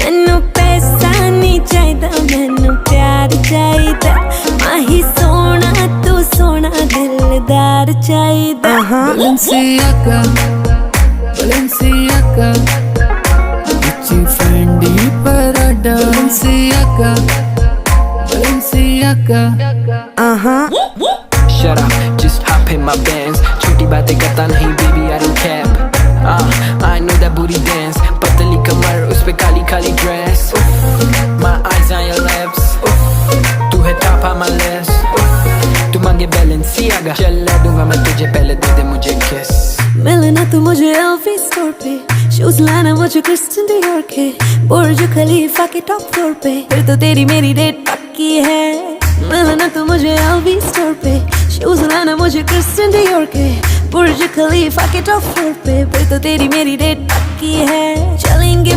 मैनू पैसा नहीं चाहिदा, मैनू प्यार चाहिदा। माही सोना तू सोना दिलदार चाहिदा। Balenciaga, Balenciaga, Gucci, Fendi, Prada. Balenciaga, Balenciaga. Shut up, just hop in my Benz. छोटी बातें करता नहीं baby, I don't cap. I know that booty dance. पतली कमर उस पे Kali Kali dress. My eyes on your lips. तू है top on my list. तू मांगे Balenciaga, चला दूंगा मैं तुझे, पहले दे दे मुझे kiss. मिलना तू मुझे LV स्टोर पे, शूज लाना मुझे क्रिस्टियन डियोर के, बुर्ज खलीफा के टॉप फ्लोर पे, फिर तो तेरी मेरी डेट पक्की है। मिलना तू मुझे LV स्टोर पे, शूज लाना मुझे क्रिस्टियन डियोर के, बुर्ज खलीफा के टॉप फ्लोर पे, फिर तो तेरी मेरी डेट पक्की है। चलेंगे